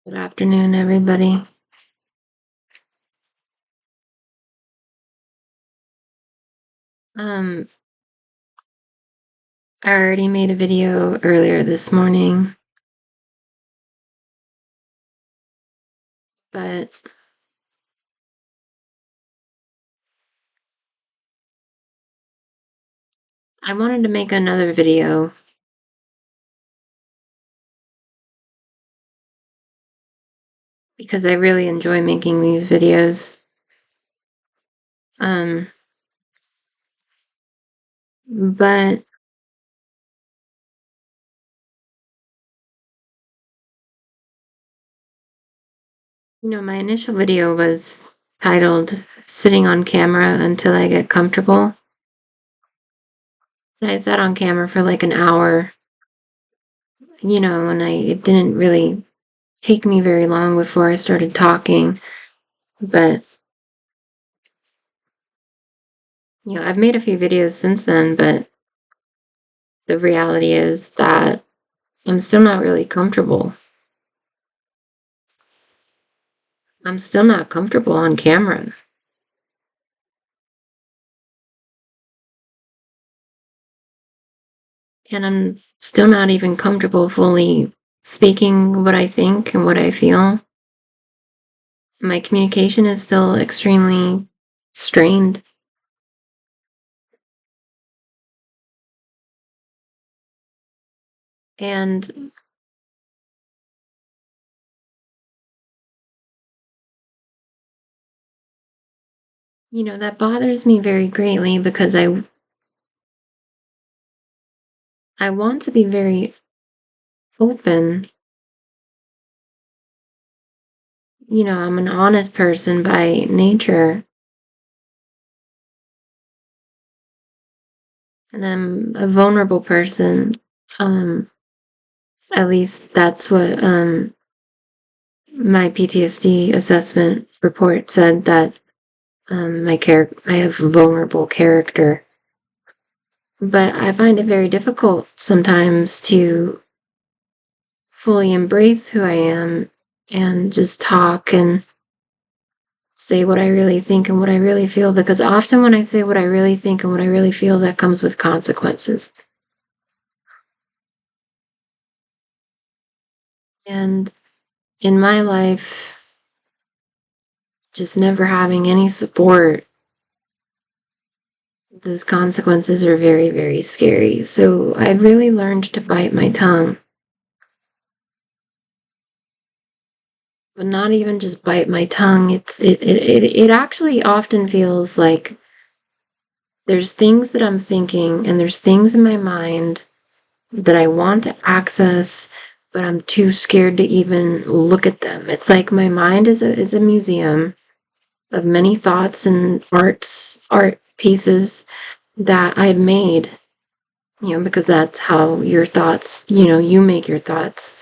Good afternoon, everybody. Um, I already made a video earlier this morning, but I wanted to make another video because I really enjoy making these videos. Um, but my initial video was titled Sitting on Camera Until I Get Comfortable. And I sat on camera for like an hour, and it didn't really take me very long before I started talking. But I've made a few videos since then, but the reality is that I'm still not really comfortable. I'm still not comfortable on camera. And I'm still not even comfortable fully speaking what I think and what I feel. My communication is still extremely strained. And, that bothers me very greatly because I want to be very open. I'm an honest person by nature. And I'm a vulnerable person. At least that's what my PTSD assessment report said, that I have vulnerable character. But I find it very difficult sometimes to fully embrace who I am and just talk and say what I really think and what I really feel, because often when I say what I really think and what I really feel, that comes with consequences. And in my life, just never having any support, those consequences are very, very scary. So I really learned to bite my tongue. But not even just bite my tongue. It actually often feels like there's things that I'm thinking and there's things in my mind that I want to access, but I'm too scared to even look at them. It's like my mind is a museum of many thoughts and art pieces that I've made, because that's how your thoughts, you make your thoughts.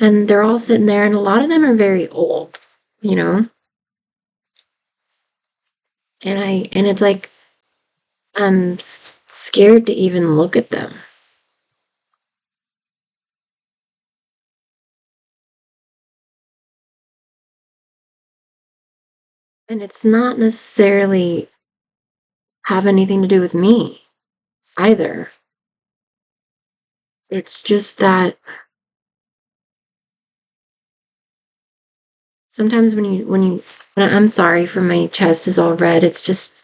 And they're all sitting there, and a lot of them are very old, you know? And it's like I'm scared to even look at them. And it's not necessarily have anything to do with me either. It's just that sometimes I'm sorry for my chest is all red. It's just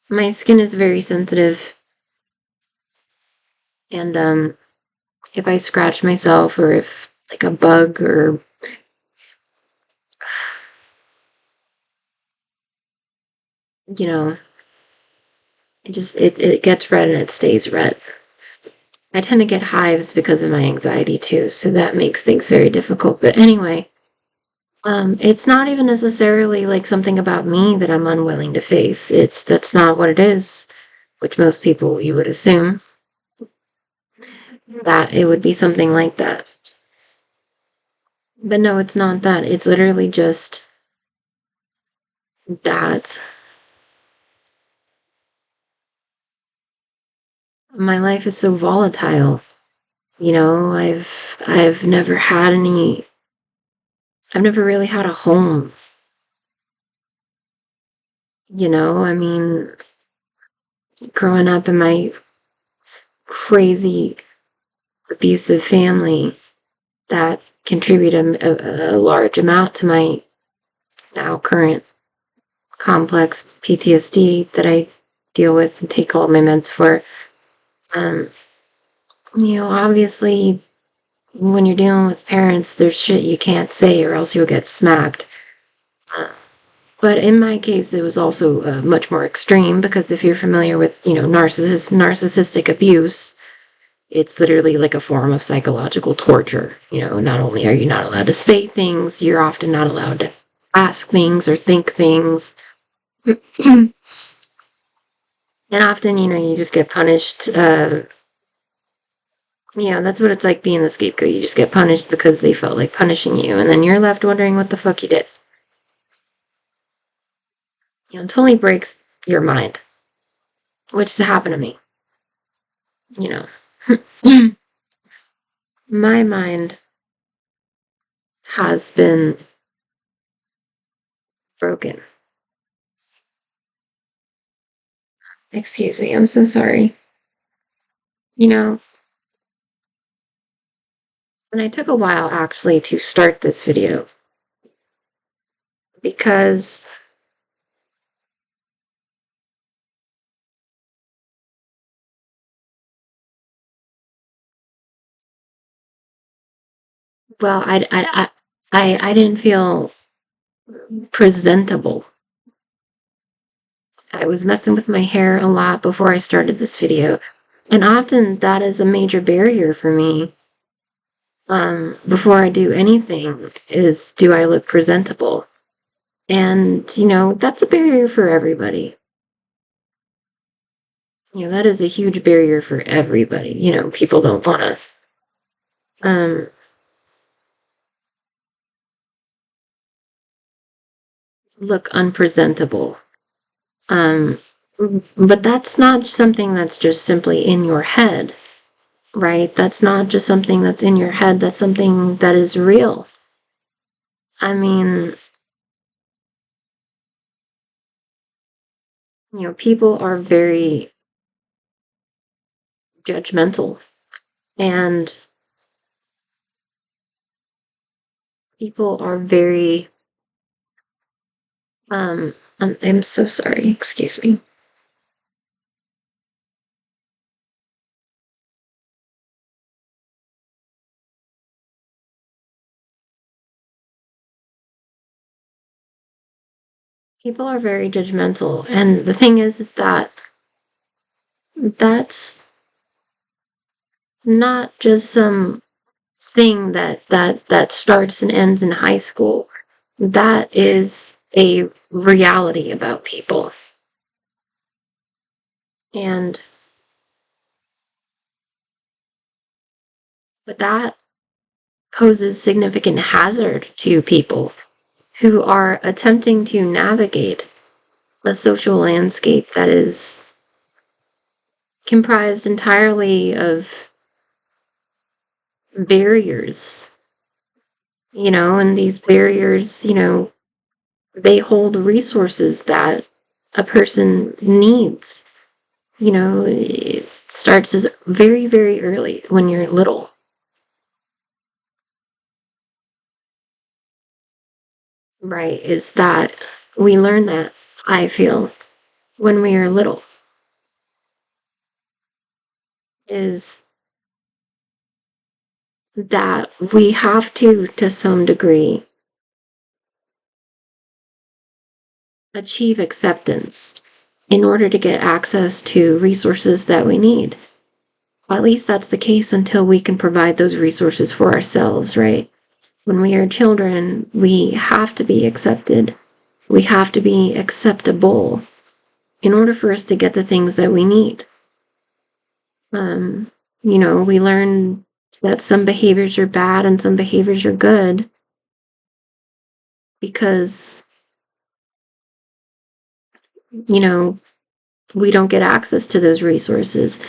my skin is very sensitive, and if I scratch myself, or if like a bug, or you know it gets red and it stays red. I tend to get hives because of my anxiety too, so that makes things very difficult. But anyway, it's not even necessarily like something about me that I'm unwilling to face. That's not what it is, which most people, you would assume that it would be something like that. But no, it's not that. It's literally just that my life is so volatile. I've never had any I've never really had a home. I mean, growing up in my crazy abusive family that contributed a large amount to my now current complex PTSD that I deal with and take all my meds for. Um, Obviously, when you're dealing with parents, there's shit you can't say or else you'll get smacked. But in my case, it was also much more extreme because if you're familiar with, narcissistic abuse, it's literally like a form of psychological torture. Not only are you not allowed to say things, you're often not allowed to ask things or think things. And often, you just get punished. That's what it's like being the scapegoat. You just get punished because they felt like punishing you, and then you're left wondering what the fuck you did. It totally breaks your mind, which has happened to me. My mind has been broken. Excuse me, I'm so sorry. And I took a while actually to start this video because, well, I didn't feel presentable. I was messing with my hair a lot before I started this video, and often that is a major barrier for me. Before I do anything, is do I look presentable? And, that's a barrier for everybody. That is a huge barrier for everybody. People don't want to, look unpresentable. But that's not something that's just simply in your head, right? That's not just something that's in your head. That's something that is real. I mean, people are very judgmental, and people are very, I'm so sorry, excuse me. People are very judgmental, and the thing is that that's not just some thing that starts and ends in high school. That is a reality about people. And but that poses significant hazard to people who are attempting to navigate a social landscape that is comprised entirely of barriers. And these barriers, they hold resources that a person needs. It starts as very, very early when you're little. Right? Is that we learn that, I feel, when we are little, is that we have to some degree, achieve acceptance in order to get access to resources that we need. At least that's the case until we can provide those resources for ourselves, right? When we are children, we have to be accepted. We have to be acceptable in order for us to get the things that we need. We learn that some behaviors are bad and some behaviors are good because, we don't get access to those resources.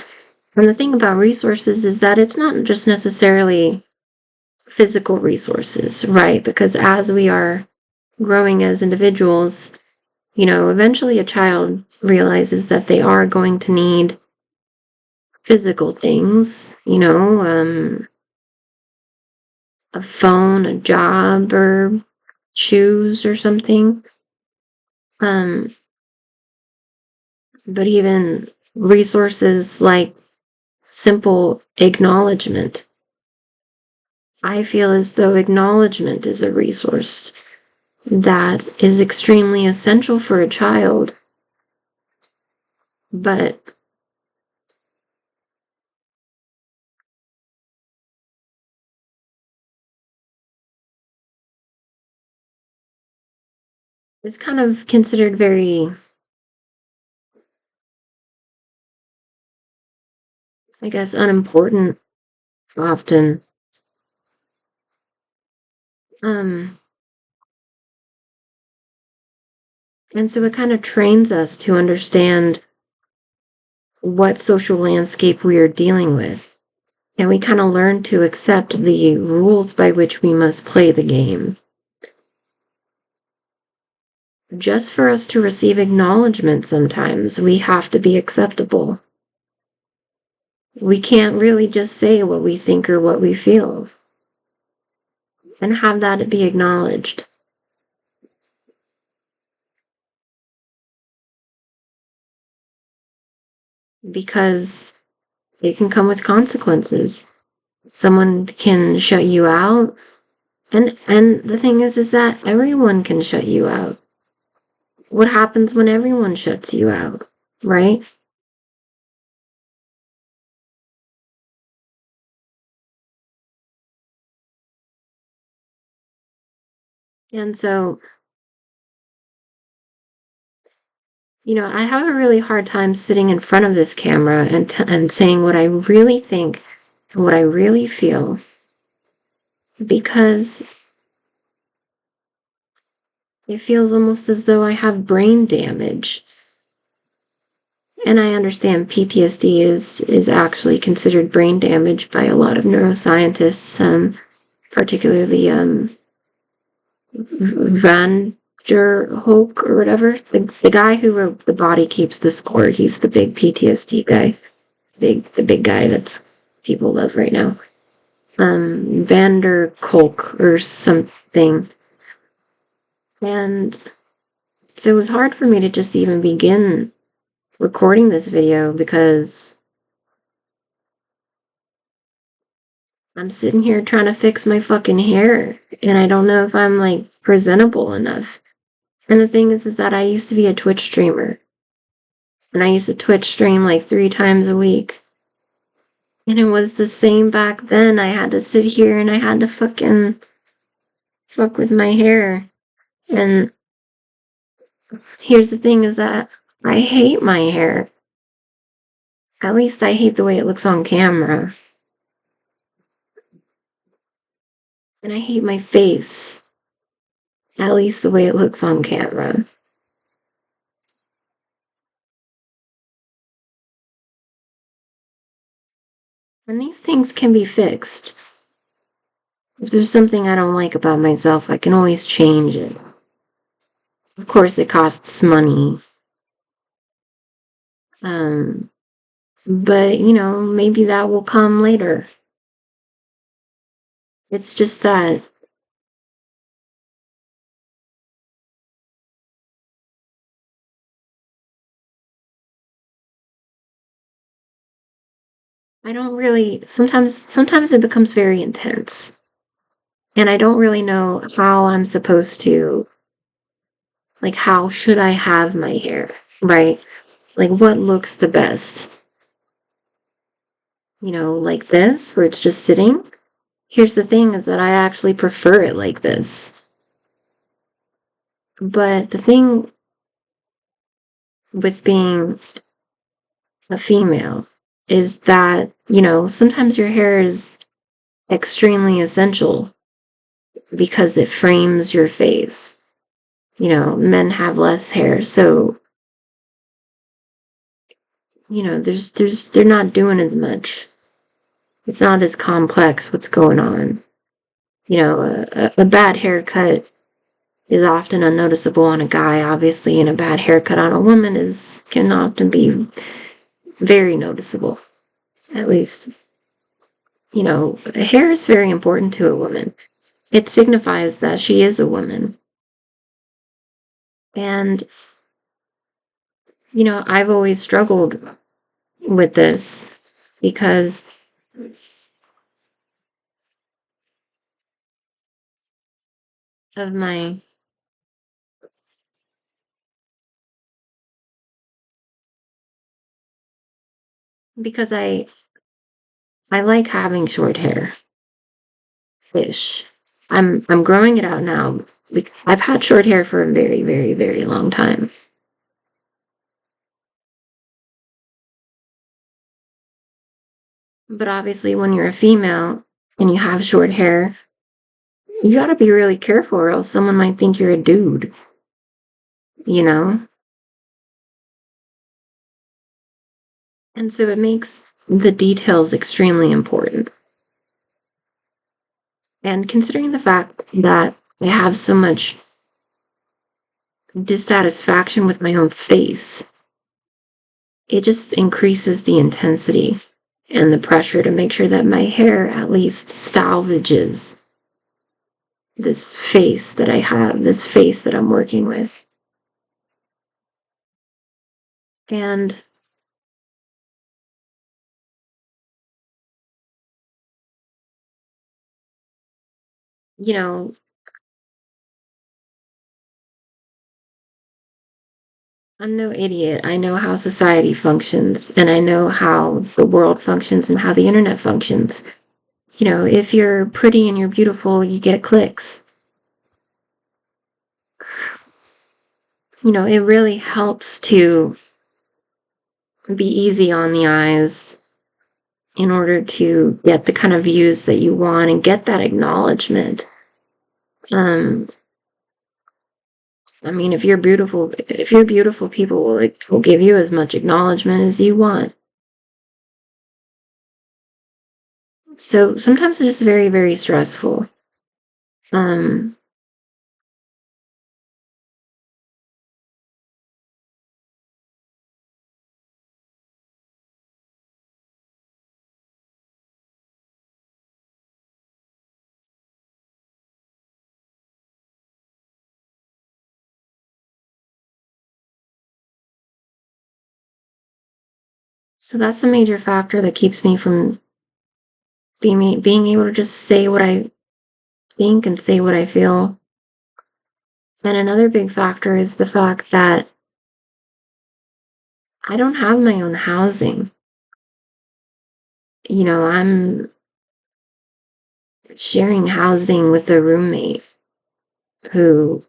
And the thing about resources is that it's not just necessarily physical resources, right? Because as we are growing as individuals, eventually a child realizes that they are going to need physical things, a phone, a job, or shoes or something. But even resources like simple acknowledgement. I feel as though acknowledgement is a resource that is extremely essential for a child, but it's kind of considered very, I guess, unimportant often. Um, and so it kind of trains us to understand what social landscape we are dealing with. And we kind of learn to accept the rules by which we must play the game. Just for us to receive acknowledgement sometimes, we have to be acceptable. We can't really just say what we think or what we feel and have that be acknowledged. Because it can come with consequences. Someone can shut you out. And the thing is that everyone can shut you out. What happens when everyone shuts you out, right? And so, I have a really hard time sitting in front of this camera and saying what I really think and what I really feel, because it feels almost as though I have brain damage. And I understand PTSD is actually considered brain damage by a lot of neuroscientists, particularly Van der Hoek or whatever. The guy who wrote The Body Keeps the Score. He's the big PTSD guy. The big guy that's people love right now. Van der Kolk or something. And so it was hard for me to just even begin recording this video because I'm sitting here trying to fix my fucking hair and I don't know if I'm like presentable enough. And the thing is that I used to be a Twitch streamer and I used to Twitch stream like 3 times a week. And it was the same back then. I had to sit here and I had to fucking fuck with my hair. And here's the thing is that I hate my hair. At least I hate the way it looks on camera. And I hate my face. At least the way it looks on camera. And these things can be fixed. If there's something I don't like about myself, I can always change it. Of course, it costs money. But, maybe that will come later. It's just that I don't really, sometimes it becomes very intense. And I don't really know how I'm supposed to, like, how should I have my hair, right? Like, what looks the best? Like this, where it's just sitting? Here's the thing is that I actually prefer it like this. But the thing with being a female is that, sometimes your hair is extremely essential because it frames your face. Men have less hair, so they're not doing as much. It's not as complex what's going on. A bad haircut is often unnoticeable on a guy, obviously, and a bad haircut on a woman is can often be very noticeable. At least, hair is very important to a woman. It signifies that she is a woman. And, I've always struggled with this because of my because I like having short hair ish. I'm growing it out now. I've had short hair for a very, very, very long time. But obviously when you're a female and you have short hair, you got to be really careful or else someone might think you're a dude, you know? And so it makes the details extremely important. And considering the fact that I have so much dissatisfaction with my own face, it just increases the intensity and the pressure to make sure that my hair at least salvages this face that I have, this face that I'm working with. And, you know, I'm no idiot. I know how society functions and I know how the world functions and how the internet functions. If you're pretty and you're beautiful, you get clicks. It really helps to be easy on the eyes in order to get the kind of views that you want and get that acknowledgement. Um, I mean, if you're beautiful, people will give you as much acknowledgement as you want. So sometimes it's just very, very stressful. Um, so that's a major factor that keeps me from being able to just say what I think and say what I feel. And another big factor is the fact that I don't have my own housing. I'm sharing housing with a roommate who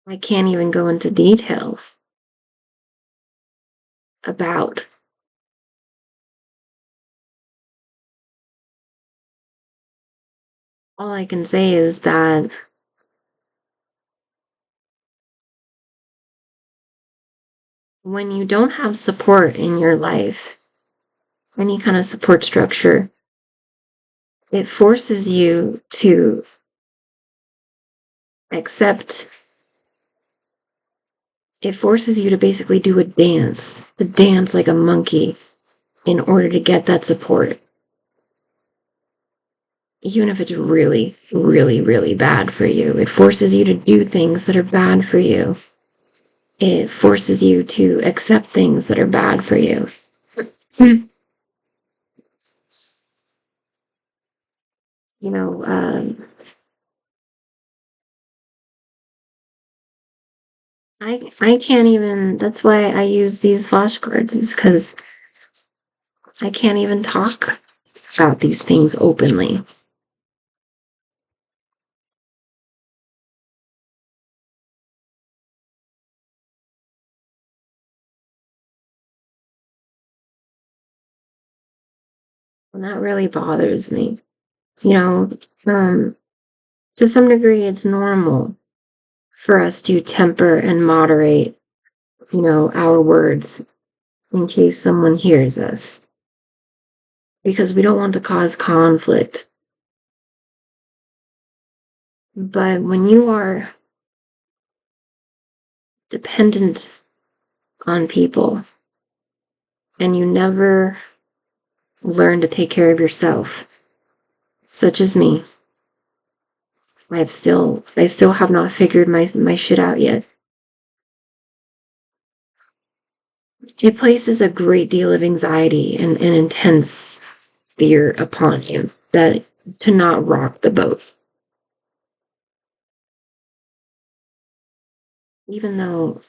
I can't even go into detail about. All I can say is that when you don't have support in your life, any kind of support structure, it forces you to accept, it forces you to basically do to dance like a monkey in order to get that support. Even if it's really, really, really bad for you, it forces you to do things that are bad for you. It forces you to accept things that are bad for you. you know, um, I can't even. That's why I use these flashcards, is because I can't even talk about these things openly. And that really bothers me. You know, um, to some degree, it's normal for us to temper and moderate, our words in case someone hears us, because we don't want to cause conflict. But when you are dependent on people and you never learn to take care of yourself, such as me, I still have not figured my shit out yet. It places a great deal of anxiety and intense fear upon you that to not rock the boat. Even though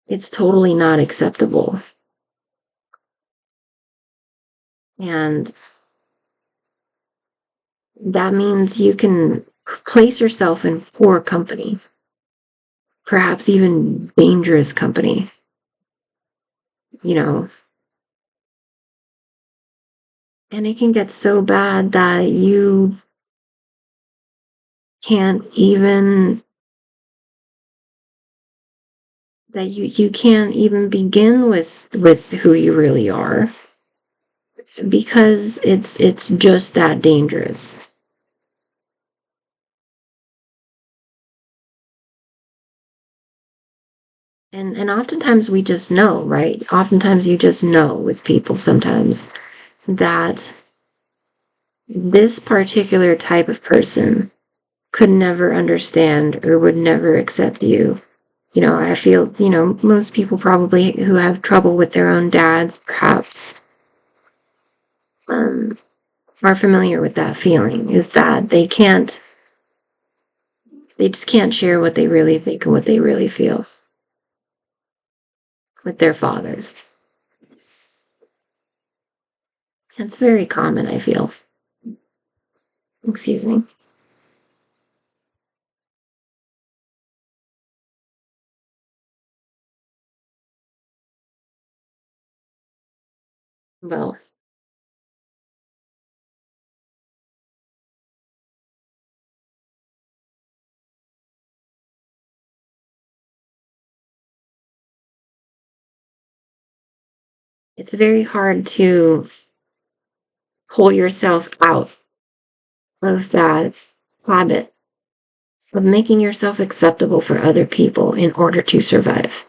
it's totally not acceptable. And that means you can place yourself in poor company, perhaps even dangerous company, and it can get so bad that you can't even you can't even begin with who you really are, because it's just that dangerous. And oftentimes we just know, right? Oftentimes you just know with people sometimes that this particular type of person could never understand or would never accept you. I feel, most people probably who have trouble with their own dads perhaps are familiar with that feeling, is that they just can't share what they really think and what they really feel with their fathers. It's very common, I feel. Excuse me. Well, it's very hard to pull yourself out of that habit of making yourself acceptable for other people in order to survive.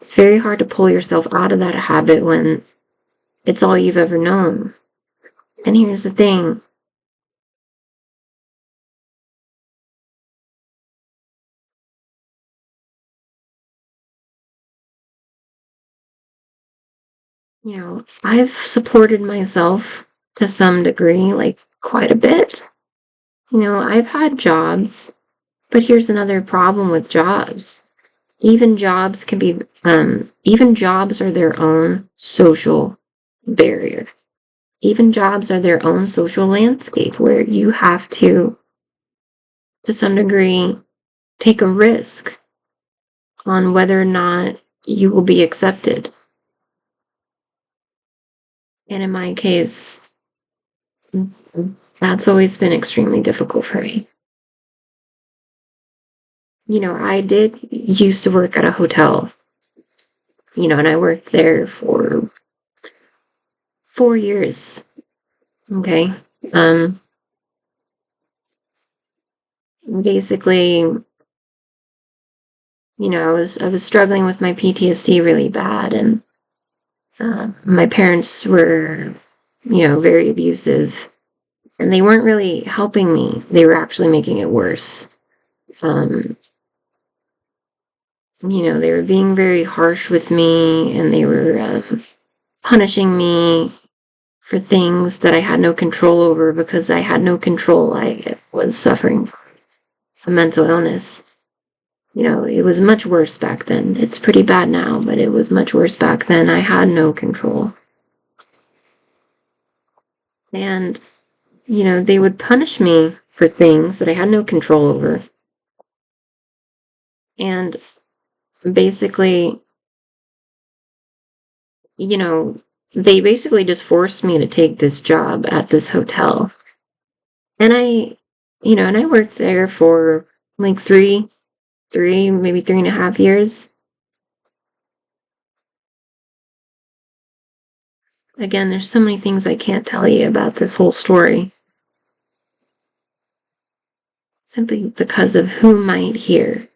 It's very hard to pull yourself out of that habit when it's all you've ever known. And here's the thing. I've supported myself to some degree, like quite a bit. I've had jobs, but here's another problem with jobs. Even jobs are their own social barrier. Even jobs are their own social landscape where you have to some degree, take a risk on whether or not you will be accepted. And in my case, that's always been extremely difficult for me. I did used to work at a hotel, and I worked there for 4 years. Okay. Basically, I was struggling with my PTSD really bad, and my parents were, very abusive, and they weren't really helping me. They were actually making it worse. They were being very harsh with me, and they were punishing me for things that I had no control over because I had no control. I was suffering from a mental illness. It was much worse back then. It's pretty bad now, but it was much worse back then. I had no control. And, they would punish me for things that I had no control over. And basically, they basically just forced me to take this job at this hotel. And And I worked there for like maybe 3.5 years. Again, there's so many things I can't tell you about this whole story, simply because of who might hear.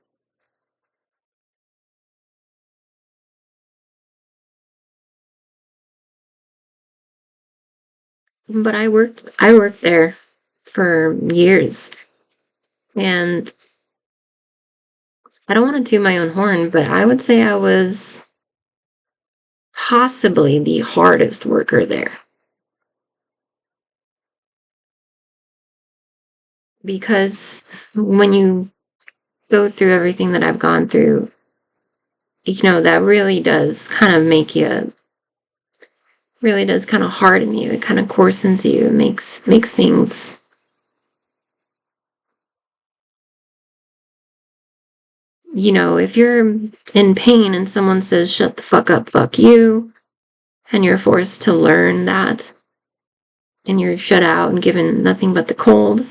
But I worked there for years, and I don't want to toot my own horn, but I would say I was possibly the hardest worker there. Because when you go through everything that I've gone through, that really does kind of make you, really does kind of harden you. It kind of coarsens you. It makes things, if you're in pain and someone says, shut the fuck up, fuck you, and you're forced to learn that, and you're shut out and given nothing but the cold,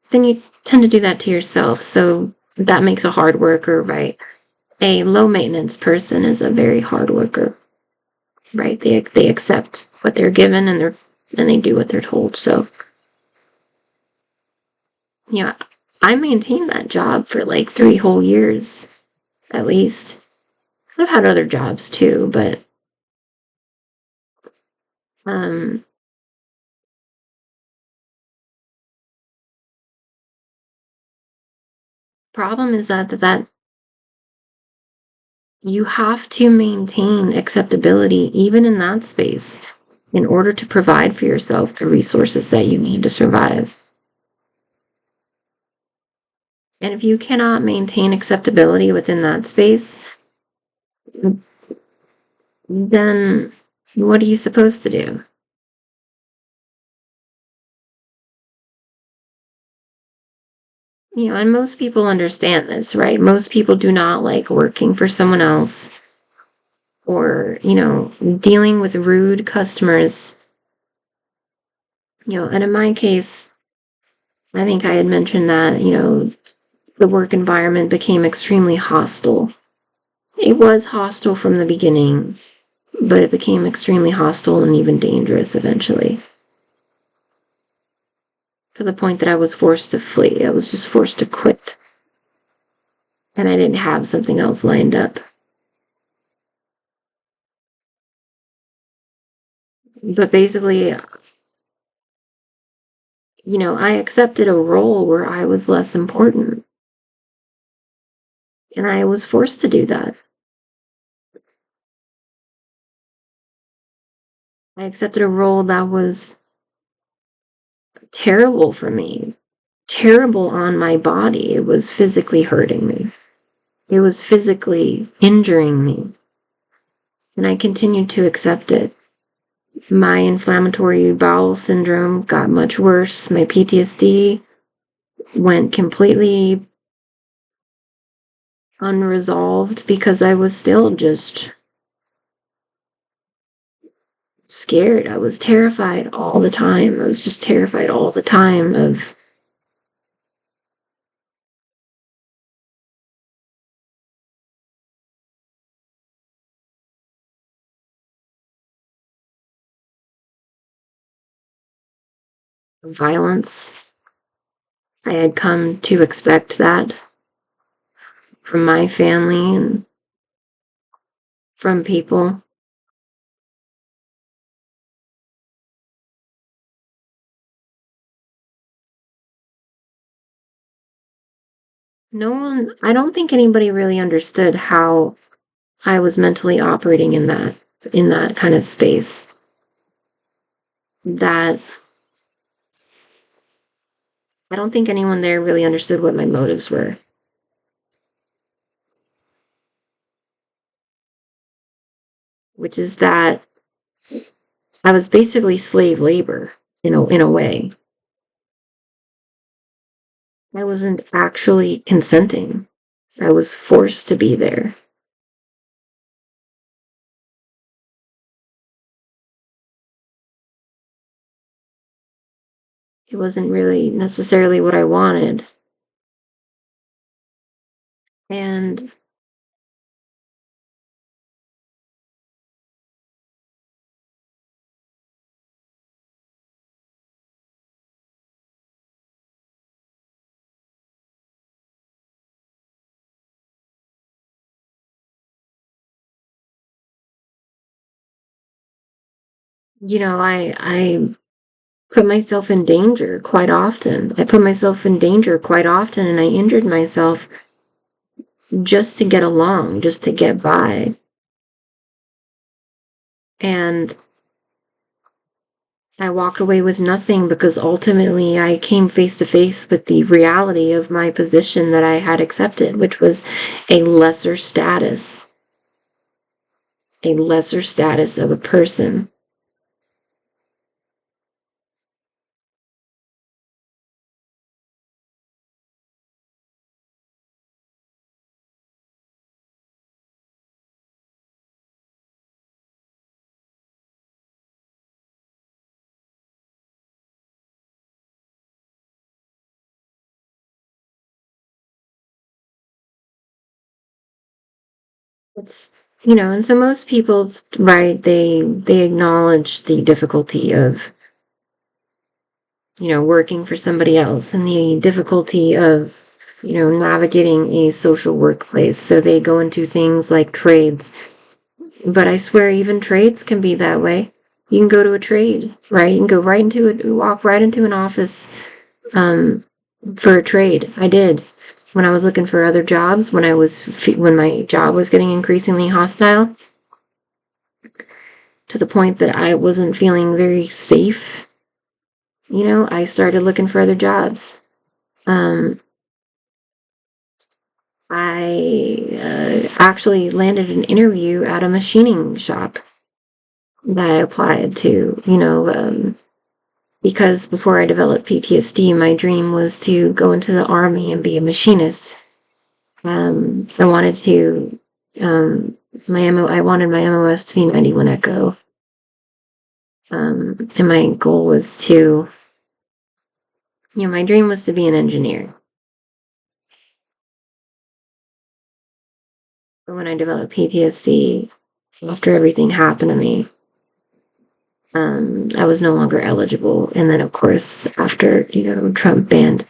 then you tend to do that to yourself. So that makes a hard worker, right? A low maintenance person is a very hard worker, right? They accept what they're given, and they do what they're told. So, yeah, I maintained that job for like 3 whole years at least. I've had other jobs too, but um problem is that you have to maintain acceptability even in that space in order to provide for yourself the resources that you need to survive. And if you cannot maintain acceptability within that space, then what are you supposed to do? And most people understand this, right? Most people do not like working for someone else or, dealing with rude customers. And in my case, I think I had mentioned that, the work environment became extremely hostile. It was hostile from the beginning, but it became extremely hostile and even dangerous eventually. To the point that I was forced to flee. I was just forced to quit. And I didn't have something else lined up. But basically, I accepted a role where I was less important. And I was forced to do that. I accepted a role that was terrible for me, terrible on my body. It was physically hurting me, it was physically injuring me. And I continued to accept it. My inflammatory bowel syndrome got much worse. My PTSD went completely unresolved because I was still just scared. I was terrified all the time. I was just terrified all the time of violence. I had come to expect that from my family and from people. No one, I don't think anybody really understood how I was mentally operating in that kind of space. That I don't think anyone there really understood what my motives were, which is that I was basically slave labor in a way. I wasn't actually consenting. I was forced to be there. it wasn't really necessarily what I wanted. And I put myself in danger quite often. I put myself in danger quite often, and I injured myself just to get along, just to get by. And I walked away with nothing because ultimately I came face to face with the reality of my position that I had accepted, which was a lesser status, a lesser status of a person. It's, and so most people, right, they acknowledge the difficulty of, working for somebody else and the difficulty of, navigating a social workplace. So they go into things like trades. But I swear, even trades can be that way. You can go to a trade, right? You can go right into it, walk right into an office um, for a trade. I did when I was looking for other jobs. When my job was getting increasingly hostile to the point that I wasn't feeling very safe. I started looking for other jobs. Um, I actually landed an interview at a machining shop that I applied to, because before I developed PTSD, my dream was to go into the army and be a machinist. I wanted to, I wanted my MOS to be 91 Echo. And my goal was to, my dream was to be an engineer. But when I developed PTSD, after everything happened to me, I was no longer eligible. And then, of course, after, Trump banned,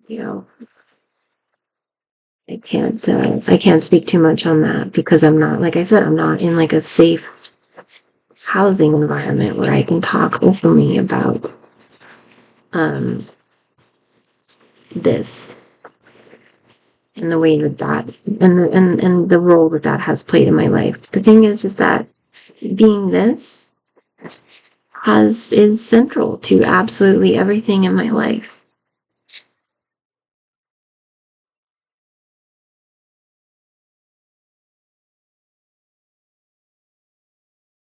you know, I can't speak too much on that because I'm not, like I said, I'm not in like a safe housing environment where I can talk openly about, um, this and the way that and the role that has played in my life. The thing is that being this is central to absolutely everything in my life.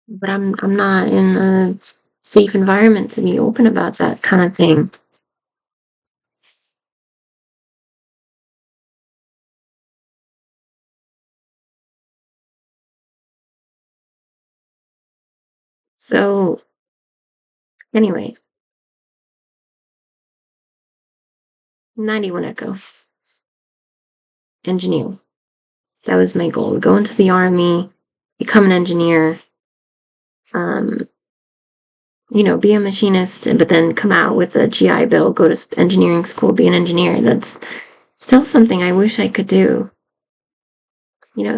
But I'm not in a safe environment to be open about that kind of thing. So anyway, 91 Echo, engineer. That was my goal. Go into the army, become an engineer, um, be a machinist, but then come out with a GI Bill, go to engineering school, be an engineer. That's still something I wish I could do.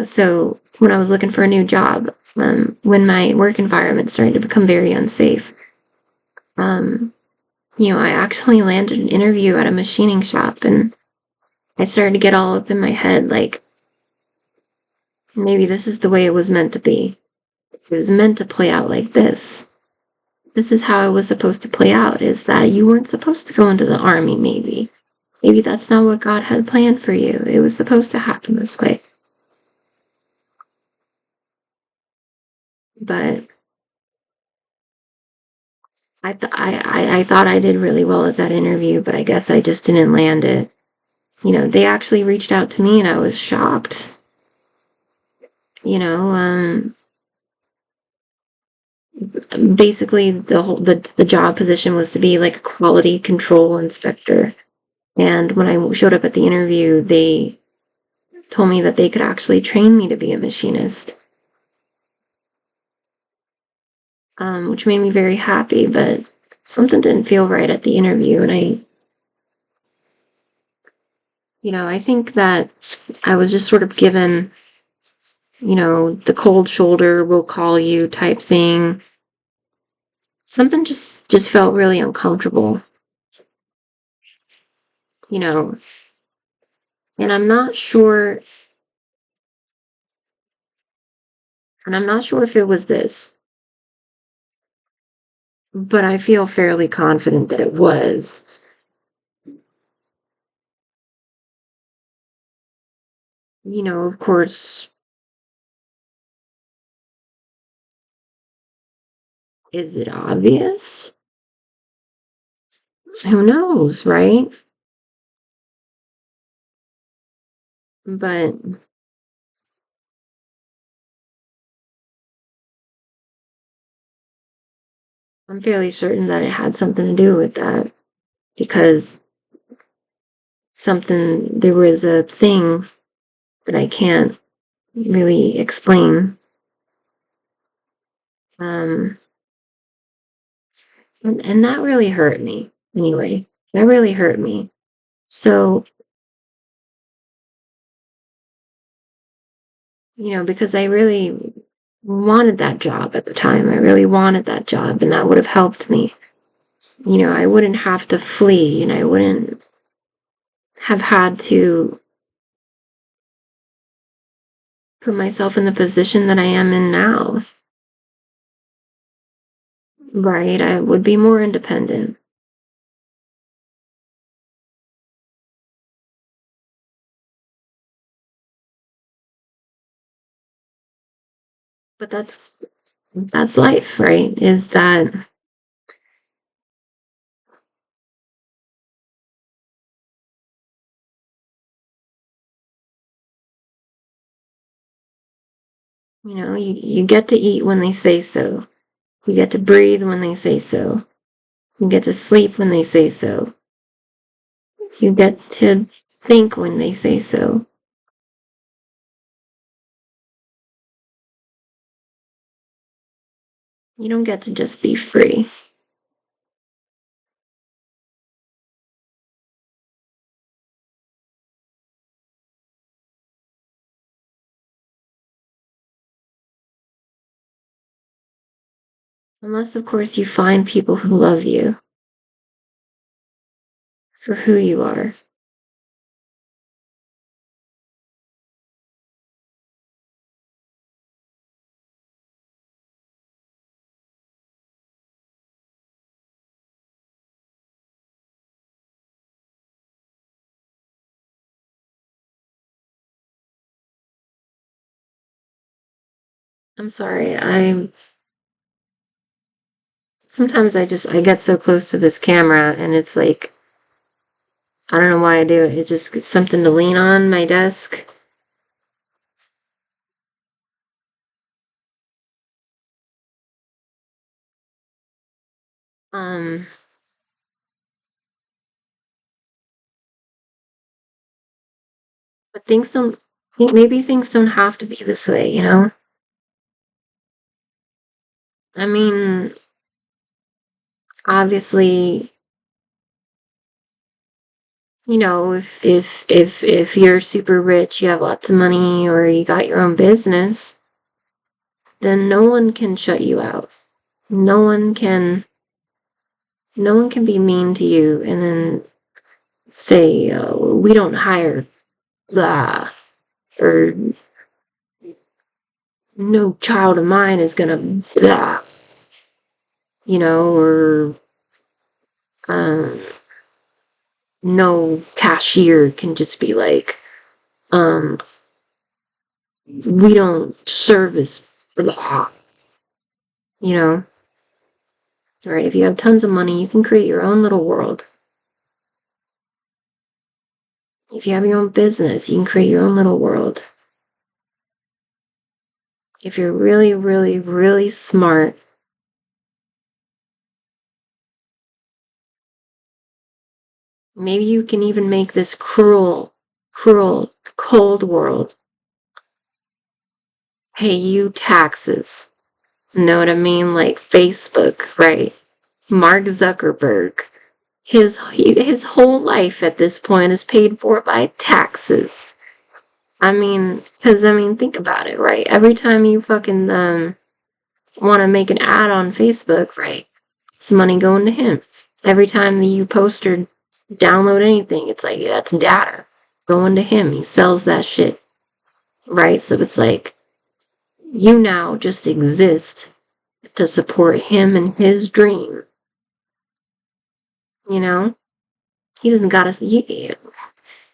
So when I was looking for a new job, when my work environment started to become very unsafe, um, I actually landed an interview at a machining shop, and I started to get all up in my head, like, maybe this is the way it was meant to be. It was meant to play out like this. This is how it was supposed to play out, is that you weren't supposed to go into the army, maybe. Maybe that's not what God had planned for you. It was supposed to happen this way. But I thought I did really well at that interview, but I guess I just didn't land it. They actually reached out to me and I was shocked. You know, um, basically the job position was to be like a quality control inspector. And when I showed up at the interview, they told me that they could actually train me to be a machinist, which made me very happy. But something didn't feel right at the interview, and I think that I was just sort of given, the cold shoulder, we'll call you type thing. Something just felt you know, and I'm not sure if it was this, but I feel fairly confident that it was. Of course, is it obvious? Who knows, right? But I'm fairly certain that it had something to do with that because there was a thing that I can't really explain. Um, and that really hurt me anyway. That really hurt me. So, because I really wanted that job at the time. I really wanted that job, and that would have helped me. I wouldn't have to flee, and I wouldn't have had to put myself in the position that I am in now. Right? I would be more independent. But that's life, right? Is that you get to eat when they say so. You get to breathe when they say so. You get to sleep when they say so. You get to think when they say so. You don't get to just be free. Unless, of course, you find people who love you for who you are. I'm sorry. Sometimes I get so close to this camera and it's like, I don't know why I do it. It just gets something to lean on my desk. Um, but maybe things don't have to be this way. I mean, obviously, if you're super rich, you have lots of money, or you got your own business, then no one can shut you out. No one can, no one can be mean to you and then say, we don't hire blah, or no child of mine is gonna blah, or um, no cashier can just be like, um, we don't service blah, you know. Right? If you have tons of money, you can create your own little world. If you have your own business, you can create your own little world. If you're really, really, really smart, Maybe you can even make this cruel, cruel, cold world pay you taxes. Know what I mean? Like Facebook, right? Mark Zuckerberg. His whole life at this point is paid for by taxes. I mean, because I mean, think about it, right? Every time you fucking want to make an ad on Facebook, right? It's money going to him. Every time that you post or download anything, it's like that's data going to him. He sells that shit, right? So it's like you now just exist to support him and his dream. You know, he doesn't gotta.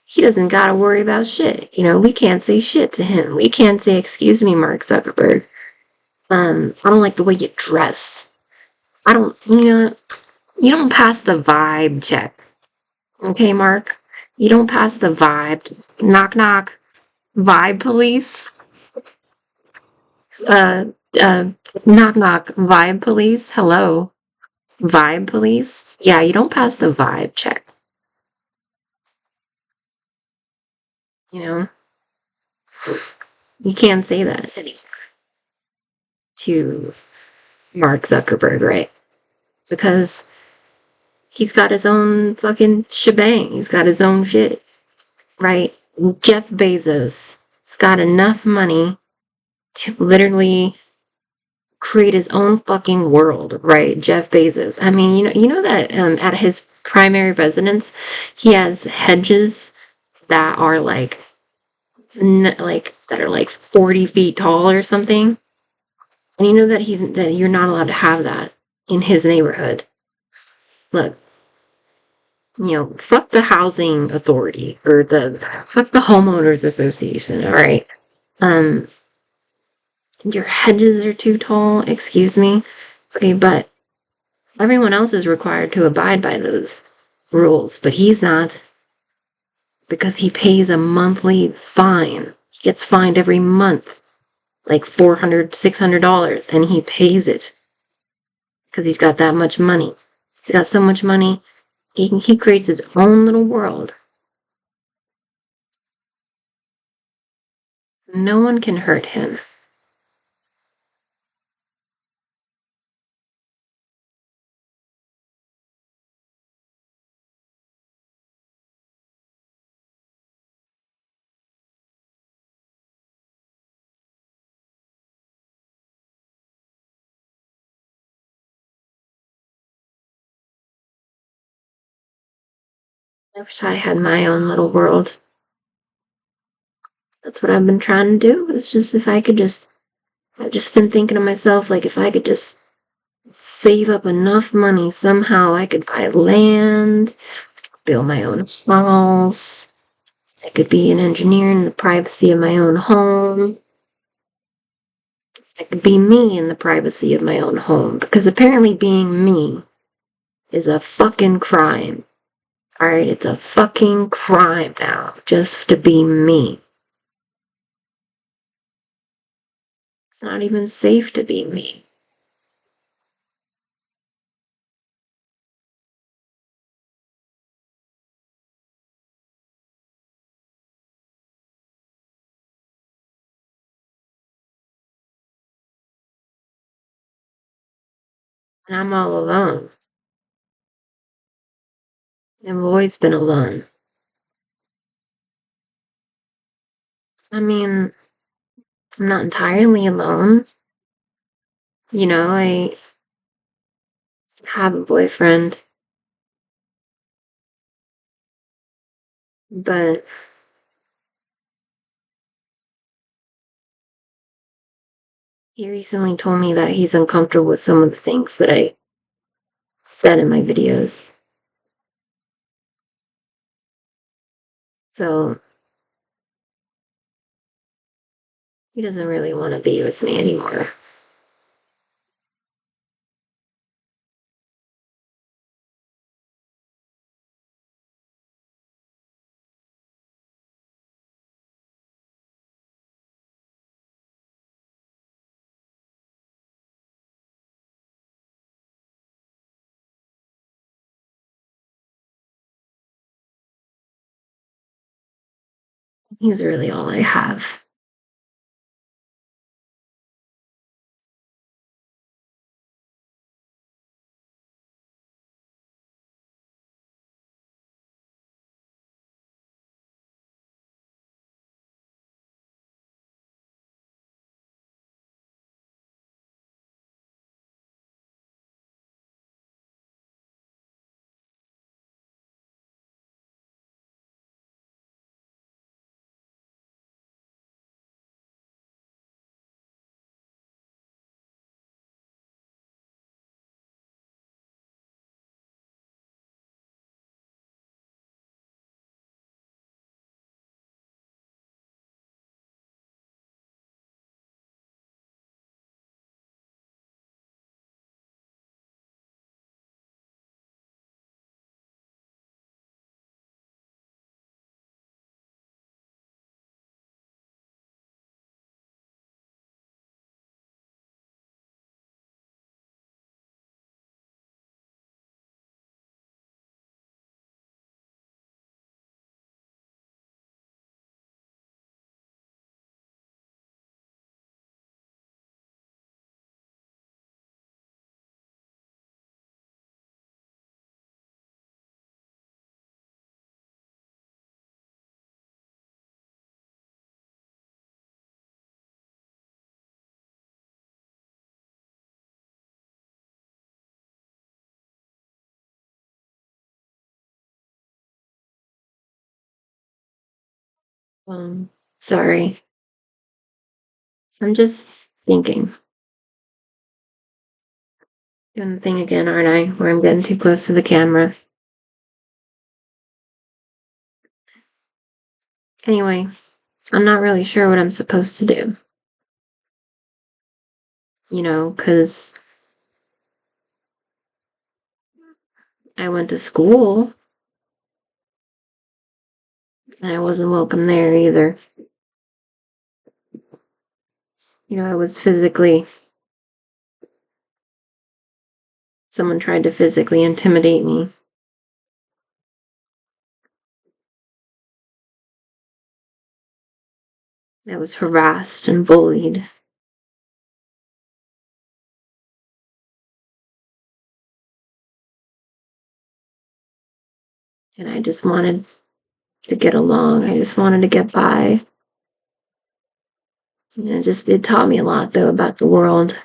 He doesn't gotta worry about shit. You know, we can't say shit to him. We can't say, "Excuse me, Mark Zuckerberg. I don't like the way you dress. I don't. You don't pass the vibe check." Okay, Mark? You don't pass the vibe. Knock, knock. Vibe police? Uh, uh, knock, knock. Vibe police? Hello? Vibe police? Yeah, you don't pass the vibe check. You know? You can't say that anymore to Mark Zuckerberg, right? Because he's got his own fucking shebang. He's got his own shit, right? Jeff Bezos has got enough money to literally create his own fucking world, right? Jeff Bezos. I mean, you know that at his primary residence, he has hedges that are like 40 feet tall or something. And you know that you're not allowed to have that in his neighborhood. Look, fuck the housing authority or the fuck the homeowners association, all right? Um, your hedges are too tall, excuse me. Okay, but everyone else is required to abide by those rules, but he's not because he pays a monthly fine. He gets fined every month, like $400, $600, and he pays it because he's got that much money. He's got so much money, he creates his own little world. No one can hurt him. I wish I had my own little world. That's what I've been trying to do. It's just if I could just, I've just been thinking to myself, like, if I could just save up enough money, somehow I could buy land, build my own house. I could be an engineer in the privacy of my own home. I could be me in the privacy of my own home. Because apparently being me is a fucking crime. Alright, it's a fucking crime now, just to be me. It's not even safe to be me. And I'm all alone. I've always been alone. I mean, I'm not entirely alone. I have a boyfriend, but he recently told me that he's uncomfortable with some of the things that I said in my videos. So he doesn't really want to be with me anymore. He's really all I have. Um, Sorry. I'm just thinking. Doing the thing again, aren't I? Where I'm getting too close to the camera. Anyway, I'm not really sure what I'm supposed to do. Because I went to school and I wasn't welcome there either. I was someone tried to physically intimidate me. I was harassed and bullied. And I just wanted to get along. I just wanted to get by. And it taught me a lot, though, about the world.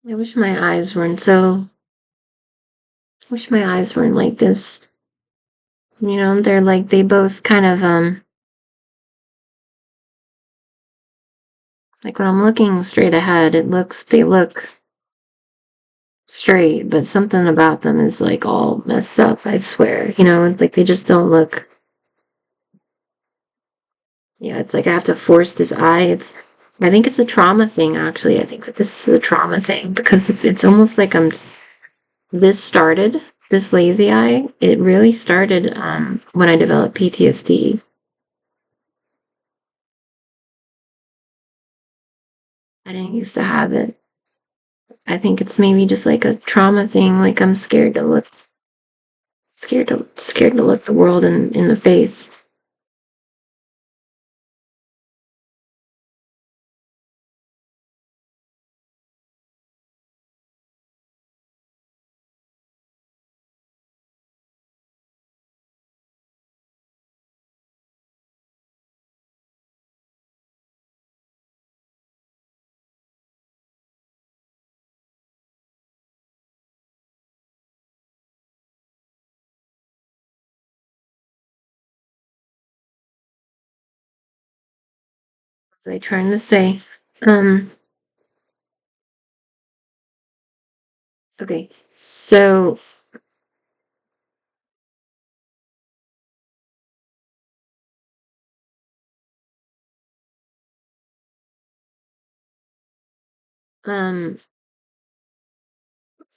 I wish my eyes weren't like this. They're like, they both kind of, like when I'm looking straight ahead, they look straight, but something about them is like all messed up, I swear. Like they just don't look. Yeah, it's like I have to force this eye. I think it's a trauma thing, actually. I think that this is a trauma thing because it's almost like this lazy eye, it really started when I developed PTSD. I didn't used to have it. I think it's maybe just like a trauma thing, like I'm scared to look the world in the face. What was I trying to say? Um, okay. So, um,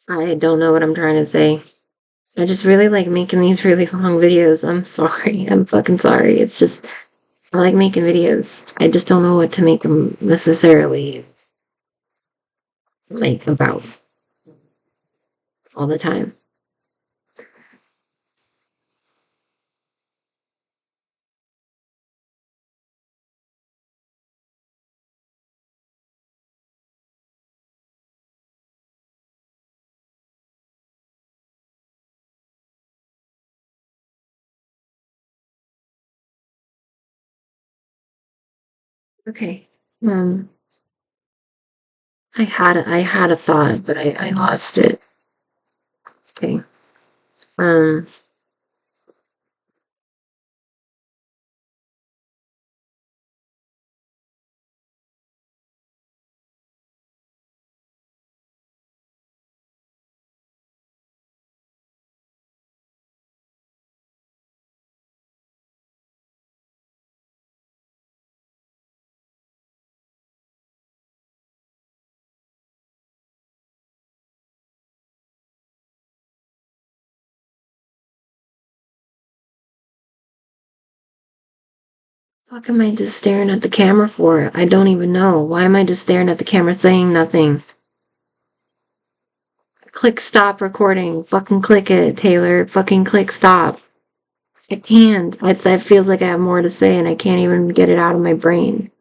I don't know what I'm trying to say. I just really like making these really long videos. I'm sorry. I'm fucking sorry. It's just, I like making videos. I just don't know what to make them necessarily like about all the time. Okay. Um, I had a thought, but I lost it. Okay. Um, fuck am I just staring at the camera for? I don't even know. Why am I just staring at the camera saying nothing? Click stop recording. Fucking click it, Taylor. Fucking click stop. I can't. That feels like I have more to say and I can't even get it out of my brain.